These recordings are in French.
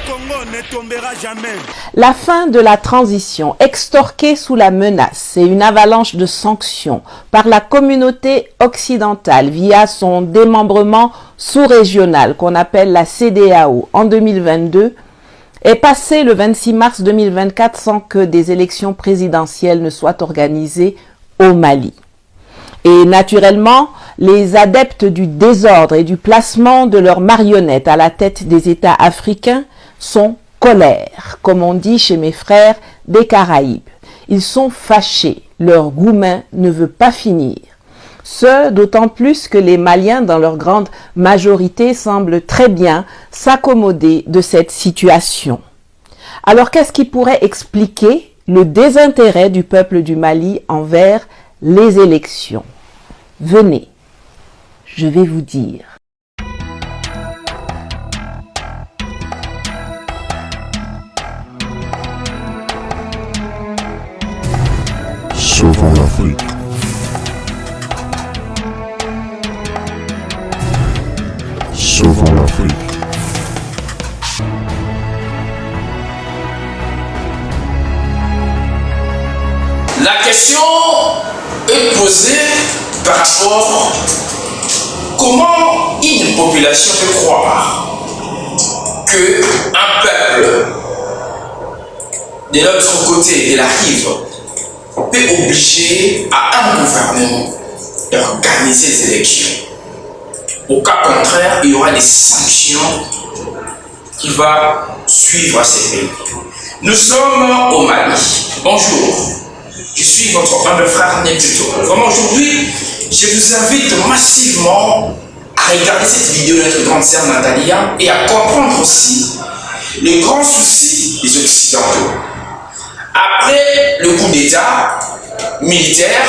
Congo ne tombera jamais. La fin de la transition, extorquée sous la menace et une avalanche de sanctions par la communauté occidentale via son démembrement sous-régional qu'on appelle la CEDEAO en 2022, est passée le 26 mars 2024 sans que des élections présidentielles ne soient organisées au Mali. Et naturellement, les adeptes du désordre et du placement de leurs marionnettes à la tête des États africains sont colères, comme on dit chez mes frères des Caraïbes. Ils sont fâchés, leur goumen ne veut pas finir. Ce, d'autant plus que les Maliens, dans leur grande majorité, semblent très bien s'accommoder de cette situation. Alors qu'est-ce qui pourrait expliquer le désintérêt du peuple du Mali envers les élections? Venez, je vais vous dire. Sauvons l'Afrique. Sauvons l'Afrique. La question est posée par rapport à comment une population peut croire qu'un peuple de l'autre côté de la rive peut obliger à un gouvernement d'organiser les élections. Au cas contraire, il y aura des sanctions qui vont suivre ces pays. Nous sommes au Mali. Bonjour. Je suis votre humble frère Nebuto. Vraiment aujourd'hui, je vous invite massivement à regarder cette vidéo de notre grande sœur Natalia et à comprendre aussi les grands soucis des Occidentaux. Après le coup d'État militaire,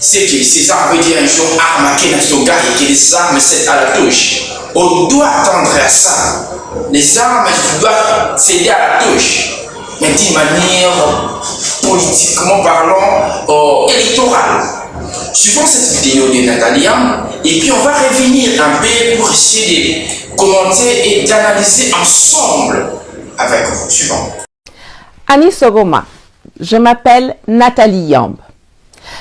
c'est que César veut dire un jour armaquer notre gars et que les armes cèdent à la touche. On doit attendre à ça. Les armes doivent céder à la touche. Mais d'une manière politiquement parlant électorale. Suivons cette vidéo de Natalia et puis on va revenir un peu pour essayer de commenter et d'analyser ensemble avec vous. Suivant. Annie Sogoma, je m'appelle Nathalie Yamb.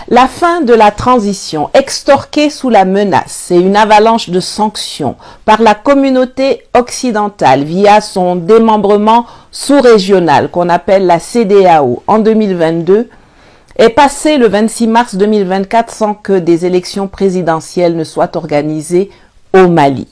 La fin de la transition, extorquée sous la menace et une avalanche de sanctions par la communauté occidentale via son démembrement sous-régional qu'on appelle la CEDEAO en 2022, est passée le 26 mars 2024 sans que des élections présidentielles ne soient organisées au Mali.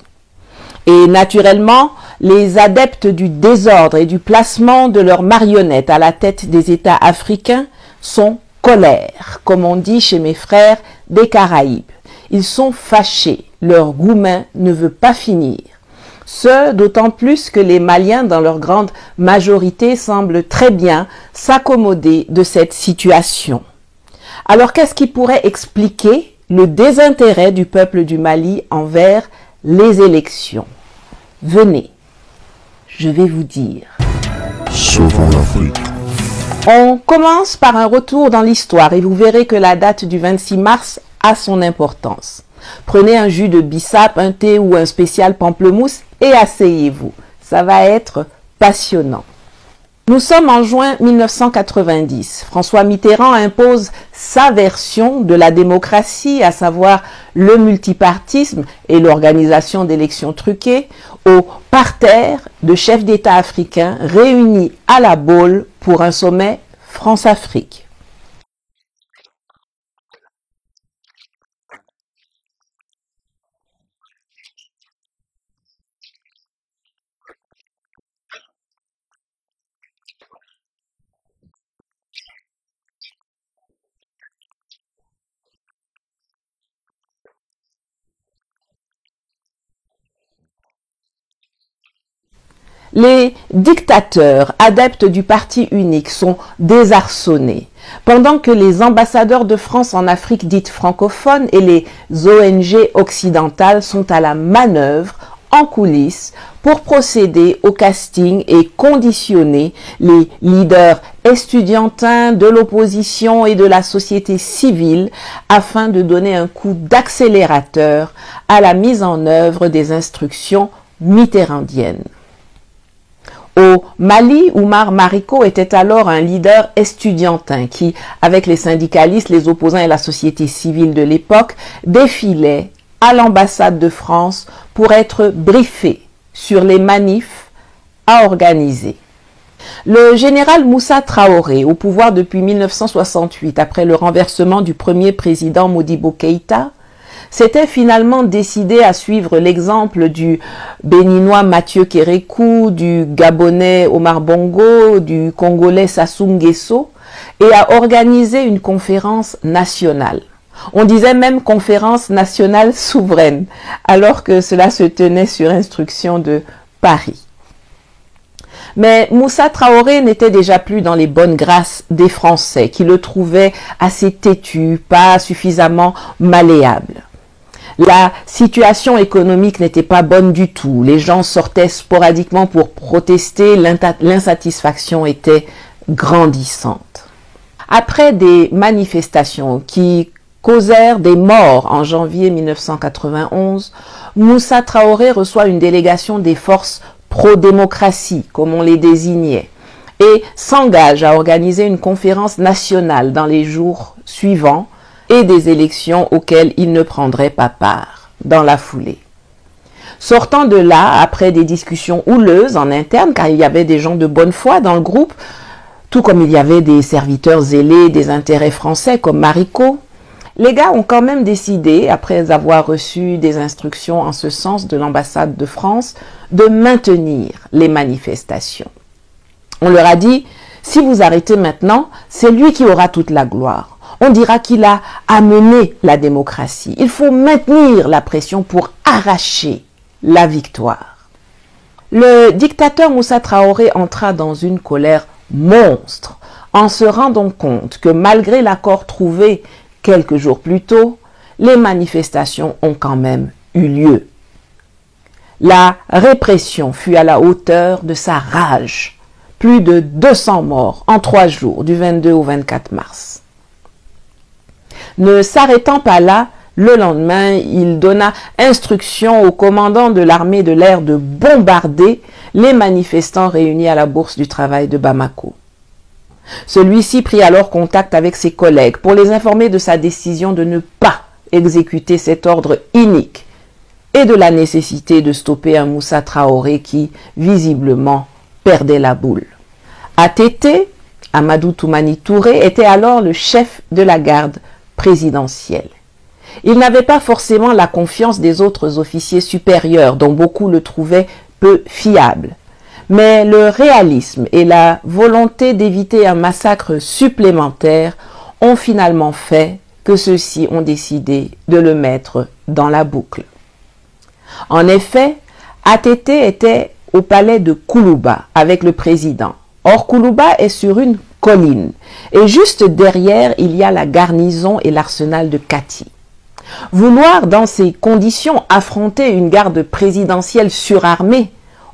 Et naturellement, les adeptes du désordre et du placement de leurs marionnettes à la tête des États africains sont colères, comme on dit chez mes frères des Caraïbes. Ils sont fâchés, leur goumen ne veut pas finir. Ce, d'autant plus que les Maliens, dans leur grande majorité, semblent très bien s'accommoder de cette situation. Alors qu'est-ce qui pourrait expliquer le désintérêt du peuple du Mali envers les élections? Venez, je vais vous dire. Sauvons l'Afrique. On commence par un retour dans l'histoire et vous verrez que la date du 26 mars a son importance. Prenez un jus de bissap, un thé ou un spécial pamplemousse et asseyez-vous. Ça va être passionnant. Nous sommes en juin 1990. François Mitterrand impose sa version de la démocratie, à savoir le multipartisme et l'organisation d'élections truquées, au parterre de chefs d'État africains réunis à la Baule pour un sommet France-Afrique. Les dictateurs adeptes du parti unique sont désarçonnés, pendant que les ambassadeurs de France en Afrique dite francophone et les ONG occidentales sont à la manœuvre en coulisses pour procéder au casting et conditionner les leaders estudiantins de l'opposition et de la société civile afin de donner un coup d'accélérateur à la mise en œuvre des instructions mitterrandiennes. Au Mali, Oumar Mariko était alors un leader estudiantin qui, avec les syndicalistes, les opposants et la société civile de l'époque, défilait à l'ambassade de France pour être briefé sur les manifs à organiser. Le général Moussa Traoré, au pouvoir depuis 1968, après le renversement du premier président Modibo Keïta, s'était finalement décidé à suivre l'exemple du Béninois Mathieu Kérékou, du Gabonais Omar Bongo, du Congolais Sassou Nguesso, et à organiser une conférence nationale. On disait même conférence nationale souveraine, alors que cela se tenait sur instruction de Paris. Mais Moussa Traoré n'était déjà plus dans les bonnes grâces des Français, qui le trouvaient assez têtu, pas suffisamment malléable. La situation économique n'était pas bonne du tout. Les gens sortaient sporadiquement pour protester. L'insatisfaction était grandissante. Après des manifestations qui causèrent des morts en janvier 1991, Moussa Traoré reçoit une délégation des forces pro-démocratie, comme on les désignait, et s'engage à organiser une conférence nationale dans les jours suivants et des élections auxquelles il ne prendrait pas part dans la foulée. Sortant de là, après des discussions houleuses en interne, car il y avait des gens de bonne foi dans le groupe, tout comme il y avait des serviteurs zélés des intérêts français comme Mariko, les gars ont quand même décidé, après avoir reçu des instructions en ce sens de l'ambassade de France, de maintenir les manifestations. On leur a dit, si vous arrêtez maintenant, c'est lui qui aura toute la gloire. On dira qu'il a amené la démocratie. Il faut maintenir la pression pour arracher la victoire. Le dictateur Moussa Traoré entra dans une colère monstre en se rendant compte que malgré l'accord trouvé quelques jours plus tôt, les manifestations ont quand même eu lieu. La répression fut à la hauteur de sa rage. Plus de 200 morts en 3 jours, du 22 au 24 mars. Ne s'arrêtant pas là, le lendemain, il donna instruction au commandant de l'armée de l'air de bombarder les manifestants réunis à la Bourse du Travail de Bamako. Celui-ci prit alors contact avec ses collègues pour les informer de sa décision de ne pas exécuter cet ordre inique et de la nécessité de stopper un Moussa Traoré qui, visiblement, perdait la boule. ATT, Amadou Toumani Touré, était alors le chef de la garde présidentielle. Il n'avait pas forcément la confiance des autres officiers supérieurs, dont beaucoup le trouvaient peu fiable. Mais le réalisme et la volonté d'éviter un massacre supplémentaire ont finalement fait que ceux-ci ont décidé de le mettre dans la boucle. En effet, ATT était au palais de Koulouba avec le président. Or, Koulouba est sur une colline et juste derrière, il y a la garnison et l'arsenal de Kati. Vouloir, dans ces conditions, affronter une garde présidentielle surarmée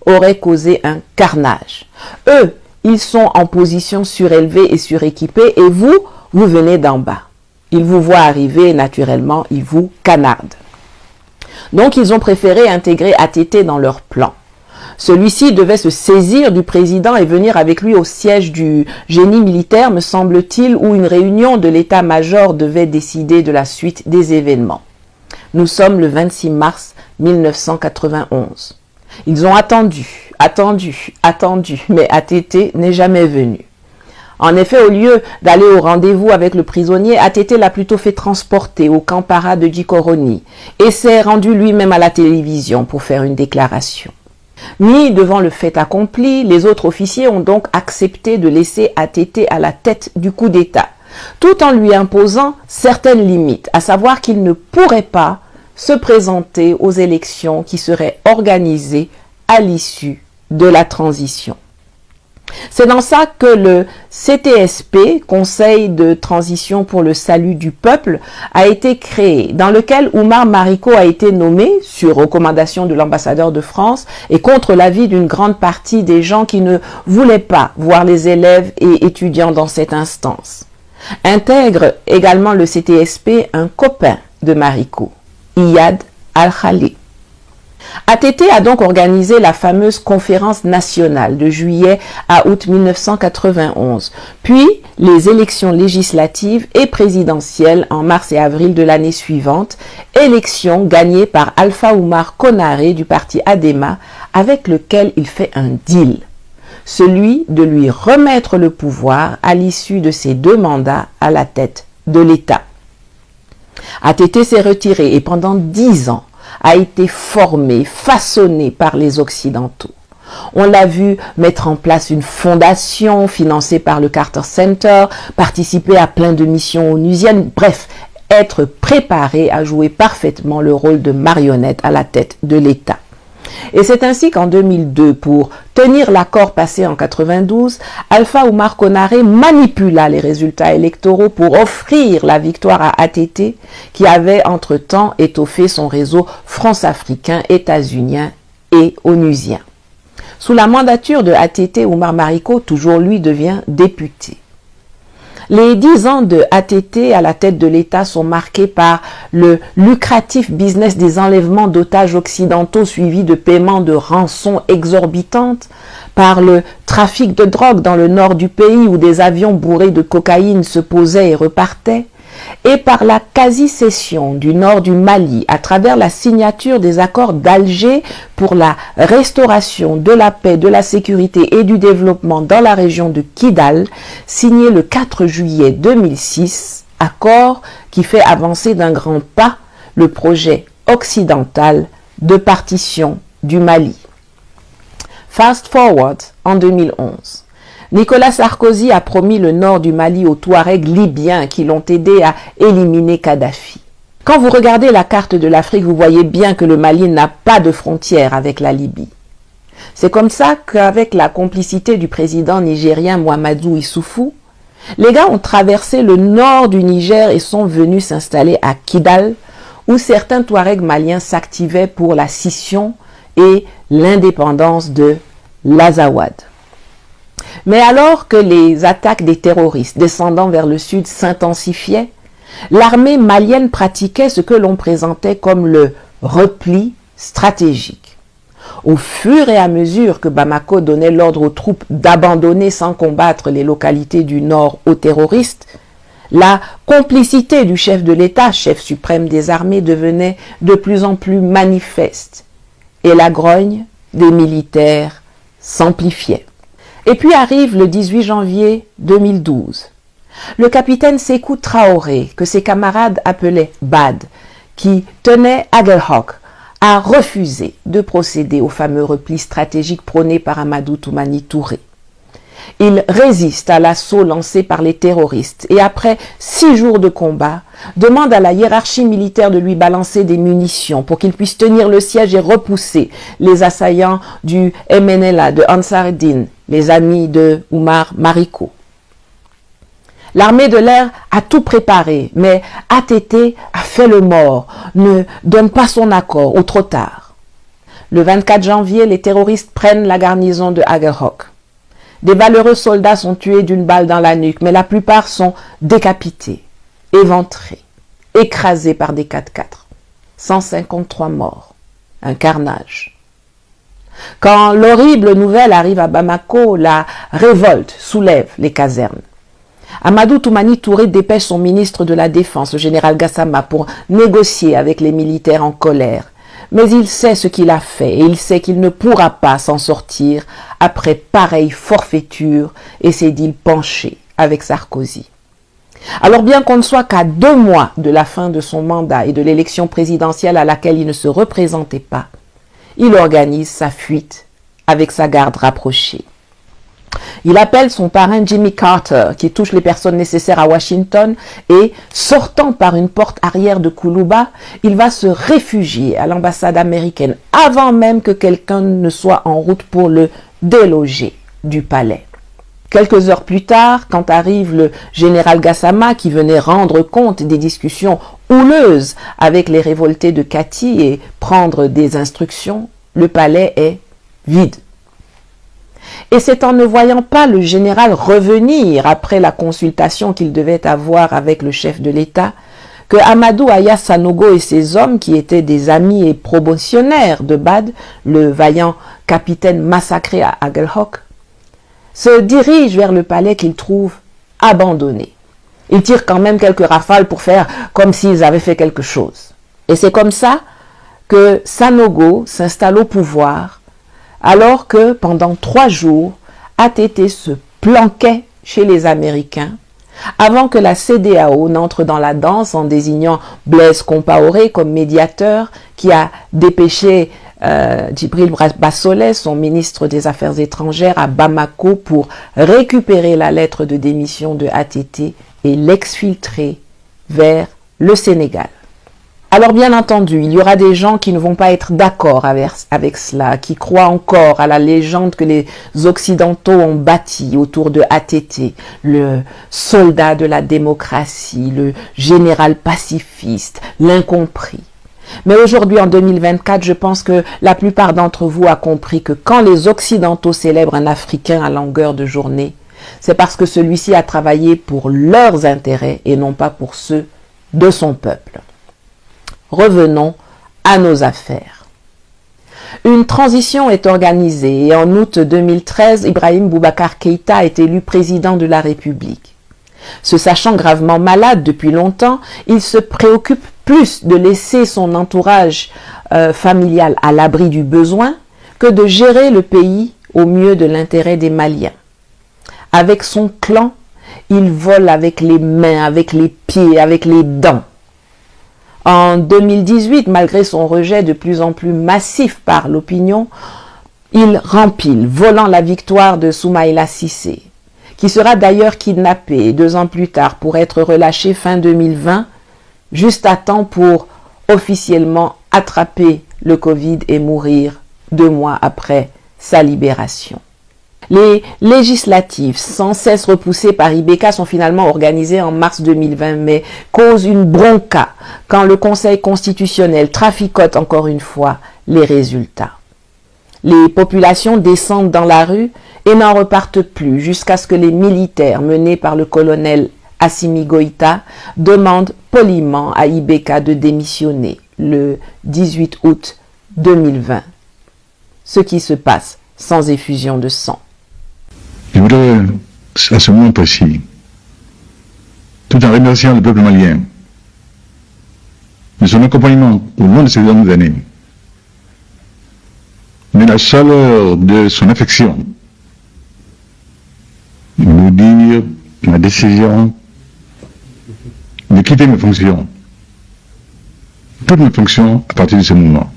aurait causé un carnage. Eux, ils sont en position surélevée et suréquipée et vous venez d'en bas. Ils vous voient arriver et naturellement, ils vous canardent. Donc, ils ont préféré intégrer ATT dans leur plan. Celui-ci devait se saisir du président et venir avec lui au siège du génie militaire, me semble-t-il, où une réunion de l'état-major devait décider de la suite des événements. Nous sommes le 26 mars 1991. Ils ont attendu, mais ATT n'est jamais venu. En effet, au lieu d'aller au rendez-vous avec le prisonnier, ATT l'a plutôt fait transporter au camp para de Djikoroni et s'est rendu lui-même à la télévision pour faire une déclaration. Mis devant le fait accompli, les autres officiers ont donc accepté de laisser ATT à la tête du coup d'État, tout en lui imposant certaines limites, à savoir qu'il ne pourrait pas se présenter aux élections qui seraient organisées à l'issue de la transition. C'est dans ça que le CTSP, Conseil de transition pour le salut du peuple, a été créé, dans lequel Oumar Mariko a été nommé, sur recommandation de l'ambassadeur de France, et contre l'avis d'une grande partie des gens qui ne voulaient pas voir les élèves et étudiants dans cette instance. Intègre également le CTSP un copain de Mariko, Iyad Al-Khali. ATT a donc organisé la fameuse conférence nationale de juillet à août 1991, puis les élections législatives et présidentielles en mars et avril de l'année suivante, élections gagnées par Alpha Oumar Konaré du parti ADEMA, avec lequel il fait un deal, celui de lui remettre le pouvoir à l'issue de ses 2 mandats à la tête de l'État. ATT s'est retiré et pendant 10 ans, a été formé, façonné par les Occidentaux. On l'a vu mettre en place une fondation financée par le Carter Center, participer à plein de missions onusiennes, bref, être préparé à jouer parfaitement le rôle de marionnette à la tête de l'État. Et c'est ainsi qu'en 2002, pour tenir l'accord passé en 92, Alpha Oumar Konaré manipula les résultats électoraux pour offrir la victoire à ATT, qui avait entre-temps étoffé son réseau france-africain, états-unien et onusien. Sous la mandature de ATT, Oumar Mariko, toujours lui, devient député. Les 10 ans de ATT à la tête de l'État sont marqués par le lucratif business des enlèvements d'otages occidentaux suivis de paiements de rançons exorbitantes, par le trafic de drogue dans le nord du pays où des avions bourrés de cocaïne se posaient et repartaient, et par la quasi-cession du nord du Mali à travers la signature des accords d'Alger pour la restauration de la paix, de la sécurité et du développement dans la région de Kidal, signé le 4 juillet 2006, accord qui fait avancer d'un grand pas le projet occidental de partition du Mali. Fast forward en 2011. Nicolas Sarkozy a promis le nord du Mali aux Touaregs libyens qui l'ont aidé à éliminer Kadhafi. Quand vous regardez la carte de l'Afrique, vous voyez bien que le Mali n'a pas de frontière avec la Libye. C'est comme ça qu'avec la complicité du président nigérien Mahamadou Issoufou, les gars ont traversé le nord du Niger et sont venus s'installer à Kidal, où certains Touaregs maliens s'activaient pour la scission et l'indépendance de l'Azawad. Mais alors que les attaques des terroristes descendant vers le sud s'intensifiaient, l'armée malienne pratiquait ce que l'on présentait comme le repli stratégique. Au fur et à mesure que Bamako donnait l'ordre aux troupes d'abandonner sans combattre les localités du nord aux terroristes, la complicité du chef de l'État, chef suprême des armées, devenait de plus en plus manifeste et la grogne des militaires s'amplifiait. Et puis arrive le 18 janvier 2012. Le capitaine Sékou Traoré, que ses camarades appelaient Bad, qui tenait Aguelhok, a refusé de procéder au fameux repli stratégique prôné par Amadou Toumani Touré. Il résiste à l'assaut lancé par les terroristes et après 6 jours de combat, demande à la hiérarchie militaire de lui balancer des munitions pour qu'il puisse tenir le siège et repousser les assaillants du MNLA, de Ansar Dine, les amis de Oumar Mariko. L'armée de l'air a tout préparé, mais ATT a fait le mort, ne donne pas son accord ou trop tard. Le 24 janvier, les terroristes prennent la garnison de Aguelhok. Des valeureux soldats sont tués d'une balle dans la nuque, mais la plupart sont décapités, éventrés, écrasés par des 4x4. 153 morts. Un carnage. Quand l'horrible nouvelle arrive à Bamako, la révolte soulève les casernes. Amadou Toumani Touré dépêche son ministre de la Défense, le général Gassama, pour négocier avec les militaires en colère. Mais il sait ce qu'il a fait et il sait qu'il ne pourra pas s'en sortir après pareille forfaiture et ses deals penchés avec Sarkozy. Alors bien qu'on ne soit qu'à 2 mois de la fin de son mandat et de l'élection présidentielle à laquelle il ne se représentait pas, il organise sa fuite avec sa garde rapprochée. Il appelle son parrain Jimmy Carter, qui touche les personnes nécessaires à Washington, et, sortant par une porte arrière de Koulouba, il va se réfugier à l'ambassade américaine, avant même que quelqu'un ne soit en route pour le déloger du palais. Quelques heures plus tard, quand arrive le général Gassama, qui venait rendre compte des discussions houleuses avec les révoltés de Kati et prendre des instructions, le palais est vide. Et c'est en ne voyant pas le général revenir après la consultation qu'il devait avoir avec le chef de l'État que Amadou Aya Sanogo et ses hommes, qui étaient des amis et promotionnaires de Bad, le vaillant capitaine massacré à Aguelhok, se dirigent vers le palais qu'ils trouvent abandonné. Ils tirent quand même quelques rafales pour faire comme s'ils avaient fait quelque chose. Et c'est comme ça que Sanogo s'installe au pouvoir, alors que pendant 3 jours, ATT se planquait chez les Américains, avant que la CEDEAO n'entre dans la danse en désignant Blaise Compaoré comme médiateur, qui a dépêché Djibril Bassolès, son ministre des Affaires étrangères, à Bamako pour récupérer la lettre de démission de ATT et l'exfiltrer vers le Sénégal. Alors bien entendu, il y aura des gens qui ne vont pas être d'accord avec cela, qui croient encore à la légende que les Occidentaux ont bâtie autour de ATT, le soldat de la démocratie, le général pacifiste, l'incompris. Mais aujourd'hui, en 2024, je pense que la plupart d'entre vous a compris que quand les Occidentaux célèbrent un Africain à longueur de journée, c'est parce que celui-ci a travaillé pour leurs intérêts et non pas pour ceux de son peuple. Revenons à nos affaires. Une transition est organisée et en août 2013, Ibrahim Boubacar Keïta est élu président de la République. Se sachant gravement malade depuis longtemps, il se préoccupe plus de laisser son entourage familial à l'abri du besoin que de gérer le pays au mieux de l'intérêt des Maliens. Avec son clan, il vole avec les mains, avec les pieds, avec les dents. En 2018, malgré son rejet de plus en plus massif par l'opinion, il rempile, volant la victoire de Soumaïla Cissé, qui sera d'ailleurs kidnappé 2 ans plus tard pour être relâché fin 2020, juste à temps pour officiellement attraper le Covid et mourir 2 mois après sa libération. Les législatives, sans cesse repoussées par Ibeka, sont finalement organisées en mars 2020, mais causent une bronca quand le Conseil constitutionnel traficote encore une fois les résultats. Les populations descendent dans la rue et n'en repartent plus jusqu'à ce que les militaires menés par le colonel Assimi Goïta demandent poliment à Ibeka de démissionner le 18 août 2020. Ce qui se passe sans effusion de sang. Je voudrais, à ce moment précis, tout en remerciant le peuple malien de son accompagnement au long de ces dernières années, de la chaleur de son affection, vous dire ma décision de quitter mes fonctions, toutes mes fonctions à partir de ce moment.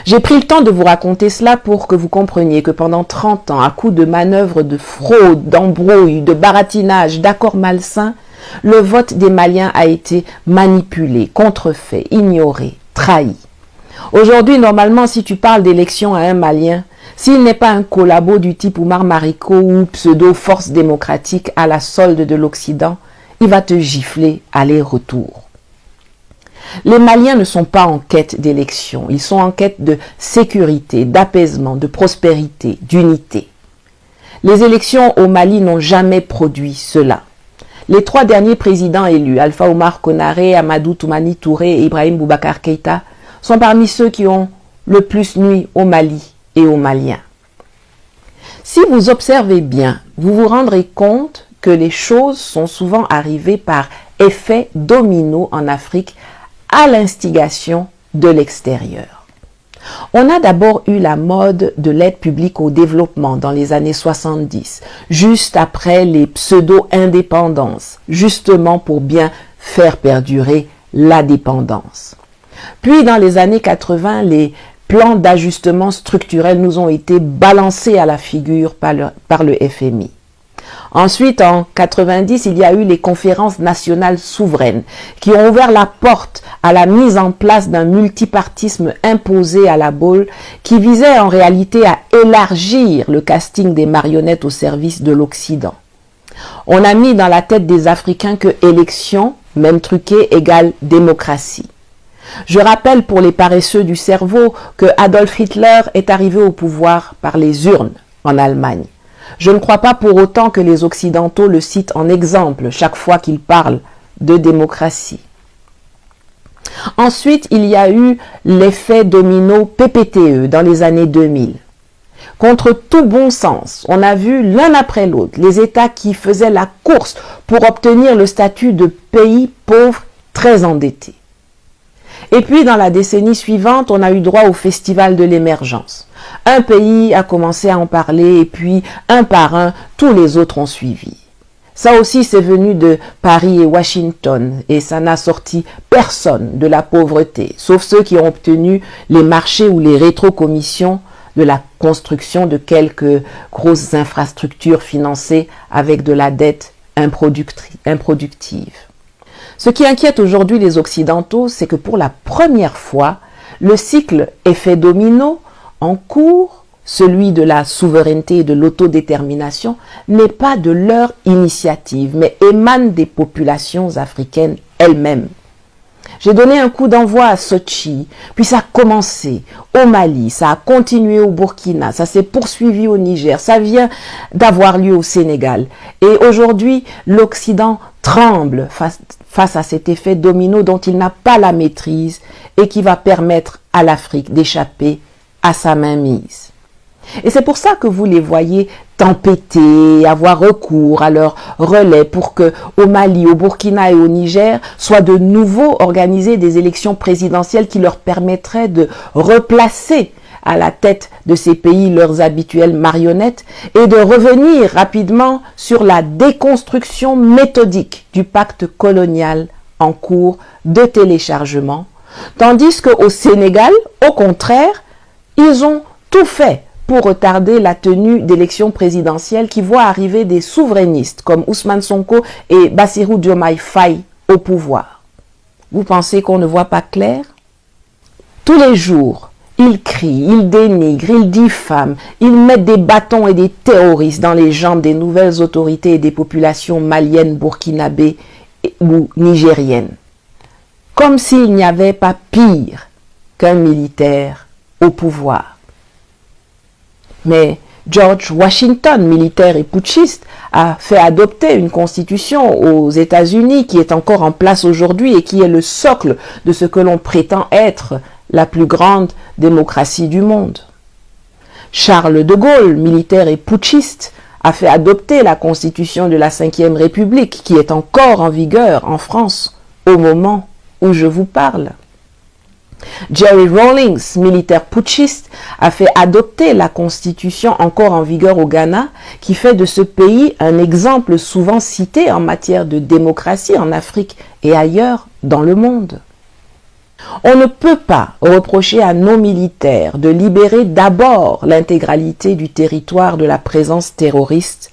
J'ai pris le temps de vous raconter cela pour que vous compreniez que pendant 30 ans, à coups de manœuvres de fraude, d'embrouilles, de baratinage, d'accords malsains, le vote des Maliens a été manipulé, contrefait, ignoré, trahi. Aujourd'hui, normalement, si tu parles d'élection à un Malien, s'il n'est pas un collabo du type Oumar Mariko ou pseudo-force démocratique à la solde de l'Occident, il va te gifler aller-retour. Les Maliens ne sont pas en quête d'élection, ils sont en quête de sécurité, d'apaisement, de prospérité, d'unité. Les élections au Mali n'ont jamais produit cela. Les 3 derniers présidents élus, Alpha Oumar Konaré, Amadou Toumani Touré et Ibrahim Boubacar Keïta, sont parmi ceux qui ont le plus nui au Mali et aux Maliens. Si vous observez bien, vous vous rendrez compte que les choses sont souvent arrivées par effet domino en Afrique à l'instigation de l'extérieur. On a d'abord eu la mode de l'aide publique au développement dans les années 70, juste après les pseudo-indépendances, justement pour bien faire perdurer la dépendance. Puis dans les années 80, les plans d'ajustement structurel nous ont été balancés à la figure par le FMI. Ensuite, en 90, il y a eu les conférences nationales souveraines qui ont ouvert la porte à la mise en place d'un multipartisme imposé à la boule qui visait en réalité à élargir le casting des marionnettes au service de l'Occident. On a mis dans la tête des Africains que élection, même truquée, égale démocratie. Je rappelle pour les paresseux du cerveau que Adolf Hitler est arrivé au pouvoir par les urnes en Allemagne. Je ne crois pas pour autant que les Occidentaux le citent en exemple chaque fois qu'ils parlent de démocratie. Ensuite, il y a eu l'effet domino PPTE dans les années 2000. Contre tout bon sens, on a vu l'un après l'autre les États qui faisaient la course pour obtenir le statut de pays pauvre très endetté. Et puis, dans la décennie suivante, on a eu droit au festival de l'émergence. Un pays a commencé à en parler et puis, un par un, tous les autres ont suivi. Ça aussi, c'est venu de Paris et Washington et ça n'a sorti personne de la pauvreté, sauf ceux qui ont obtenu les marchés ou les rétrocommissions de la construction de quelques grosses infrastructures financées avec de la dette improductive. Ce qui inquiète aujourd'hui les Occidentaux, c'est que pour la première fois, le cycle effet domino en cours, celui de la souveraineté et de l'autodétermination, n'est pas de leur initiative, mais émane des populations africaines elles-mêmes. J'ai donné un coup d'envoi à Sochi, puis ça a commencé au Mali, ça a continué au Burkina, ça s'est poursuivi au Niger, ça vient d'avoir lieu au Sénégal. Et aujourd'hui, l'Occident tremble face à cet effet domino dont il n'a pas la maîtrise et qui va permettre à l'Afrique d'échapper à sa mainmise. Et c'est pour ça que vous les voyez tempêter, avoir recours à leur relais pour que au Mali, au Burkina et au Niger soient de nouveau organisées des élections présidentielles qui leur permettraient de replacer à la tête de ces pays leurs habituelles marionnettes et de revenir rapidement sur la déconstruction méthodique du pacte colonial en cours de téléchargement, tandis qu'au Sénégal, au contraire, ils ont tout fait pour retarder la tenue d'élections présidentielles qui voient arriver des souverainistes comme Ousmane Sonko et Bassirou Diomaye Faye au pouvoir. Vous pensez qu'on ne voit pas clair? Tous les jours, ils crient, ils dénigrent, ils diffament, ils mettent des bâtons et des terroristes dans les jambes des nouvelles autorités et des populations maliennes, burkinabées ou nigériennes. Comme s'il n'y avait pas pire qu'un militaire au pouvoir. Mais George Washington, militaire et putschiste, a fait adopter une constitution aux États-Unis qui est encore en place aujourd'hui et qui est le socle de ce que l'on prétend être la plus grande démocratie du monde. Charles de Gaulle, militaire et putschiste, a fait adopter la constitution de la Ve République qui est encore en vigueur en France au moment où je vous parle. Jerry Rawlings, militaire putschiste, a fait adopter la constitution encore en vigueur au Ghana, qui fait de ce pays un exemple souvent cité en matière de démocratie en Afrique et ailleurs dans le monde. On ne peut pas reprocher à nos militaires de libérer d'abord l'intégralité du territoire de la présence terroriste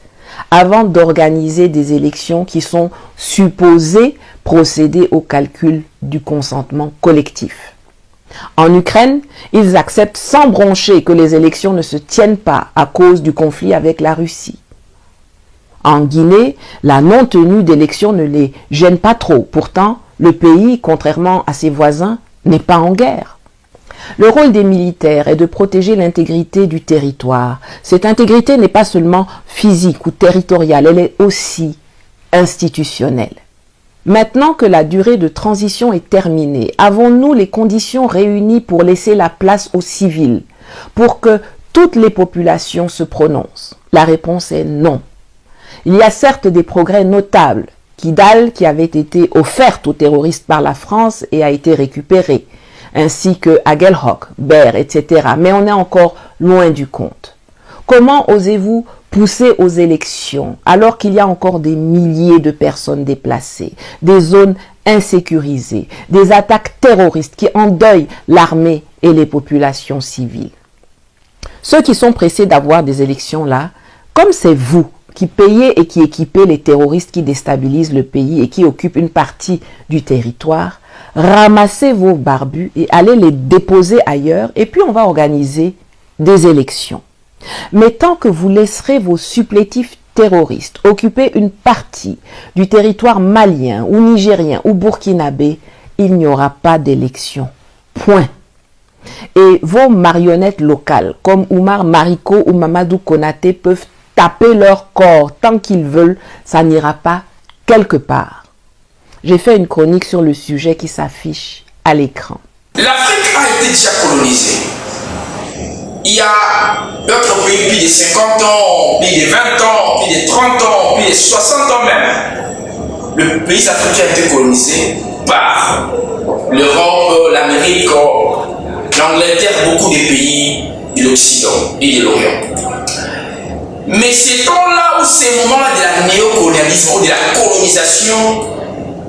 avant d'organiser des élections qui sont supposées procéder au calcul du consentement collectif. En Ukraine, ils acceptent sans broncher que les élections ne se tiennent pas à cause du conflit avec la Russie. En Guinée, la non-tenue d'élections ne les gêne pas trop. Pourtant, le pays, contrairement à ses voisins, n'est pas en guerre. Le rôle des militaires est de protéger l'intégrité du territoire. Cette intégrité n'est pas seulement physique ou territoriale, elle est aussi institutionnelle. Maintenant que la durée de transition est terminée, avons-nous les conditions réunies pour laisser la place aux civils, pour que toutes les populations se prononcent? La réponse est non. Il y a certes des progrès notables. Kidal, qui avait été offerte aux terroristes par la France et a été récupérée, ainsi que Aguelhok, Ber, etc. Mais on est encore loin du compte. Comment osez-vous pousser aux élections alors qu'il y a encore des milliers de personnes déplacées, des zones insécurisées, des attaques terroristes qui endeuillent l'armée et les populations civiles? Ceux qui sont pressés d'avoir des élections là, comme c'est vous qui payez et qui équipez les terroristes qui déstabilisent le pays et qui occupent une partie du territoire, ramassez vos barbus et allez les déposer ailleurs et puis on va organiser des élections. Mais tant que vous laisserez vos supplétifs terroristes occuper une partie du territoire malien ou nigérien ou burkinabé, il n'y aura pas d'élection. Point. Et vos marionnettes locales, comme Oumar Mariko ou Mamadou Konaté, peuvent taper leur corps tant qu'ils veulent, ça n'ira pas quelque part. J'ai fait une chronique sur le sujet qui s'affiche à l'écran. L'Afrique a été déjà colonisée. Il y a d'autres pays, plus de 50 ans, plus de 20 ans, plus de 30 ans, plus de 60 ans même. Le pays africain a été colonisé par l'Europe, l'Amérique, l'Angleterre, beaucoup de pays de l'Occident et de l'Orient. Mais ces temps-là où ces moments de la néocolonialisme ou de la colonisation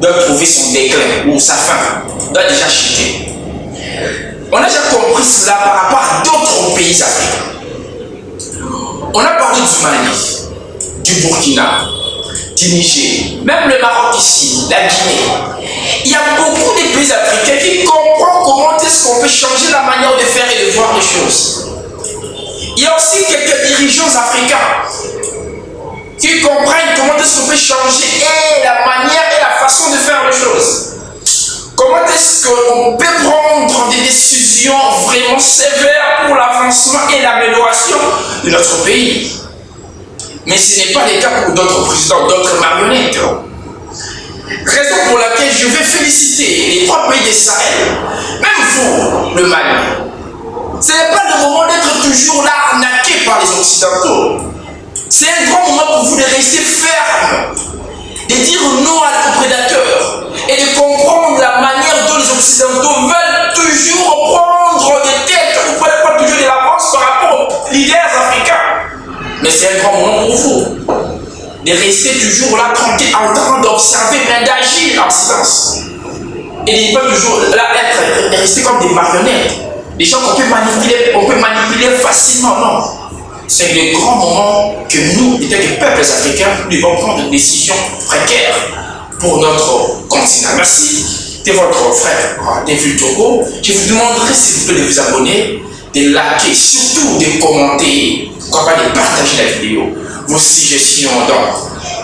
doivent trouver son déclin ou sa fin, doit déjà chuter. On a déjà compris cela par rapport à d'autres pays africains. On a parlé du Mali, du Burkina, du Niger, même le Maroc ici, la Guinée. Il y a beaucoup de pays africains qui comprennent comment est-ce qu'on peut changer la manière de faire et de voir les choses. Il y a aussi quelques dirigeants africains qui comprennent comment est-ce qu'on peut changer et la manière et la façon de faire les choses. Comment est-ce qu'on peut prendre des décisions vraiment sévères pour l'avancement et l'amélioration de notre pays. Mais ce n'est pas le cas pour d'autres présidents, d'autres marionnettes. Raison pour laquelle je vais féliciter les 3 pays de Sahel, même vous, le Mali. Ce n'est pas le moment d'être toujours là arnaqué par les Occidentaux. C'est un grand moment pour vous de rester ferme, de dire non aux prédateurs et de comprendre la manière dont les Occidentaux veulent toujours prendre des têtes ou prendre toujours de l'avance par rapport aux leaders africains. Mais c'est un grand moment pour vous de rester toujours là tranquille en train d'observer mais d'agir en silence. Et de ne pas toujours là être rester comme des marionnettes. Des gens qu'on peut manipuler facilement, non. C'est le grand moment que nous, étant des peuples africains, nous devons prendre des décisions précaires pour notre continent. Merci de votre frère David Togo. Je vous demanderai s'il vous plaît de vous abonner, de liker, surtout de commenter, pourquoi pas de partager la vidéo. Vos suggestions, donc,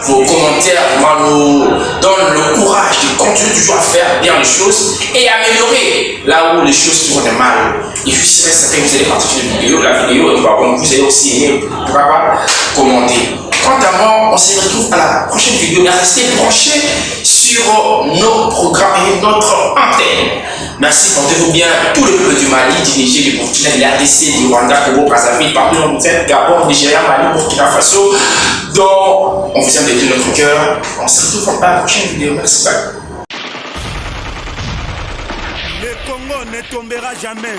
vos commentaires nous donnent le courage de continuer toujours à faire bien les choses et améliorer là où les choses tournent mal. Et je serai certain que vous allez partager la vidéo, vous allez aussi aimer, pourquoi pas commenter. Quant à moi, on se retrouve à la prochaine vidéo. Restez branchés sur nos programmes et notre antenne. Merci, portez-vous bien. Tout le peuple du Mali, du Niger, du Burkina, de la RDC, du Rwanda, Congo, Brazzaville, partout dans le fait, Gabon, Nigeria, Mali, Burkina Faso, dont on vous aime de tout notre cœur. On se retrouve à la prochaine vidéo. Merci, bye. Le Congo ne tombera jamais.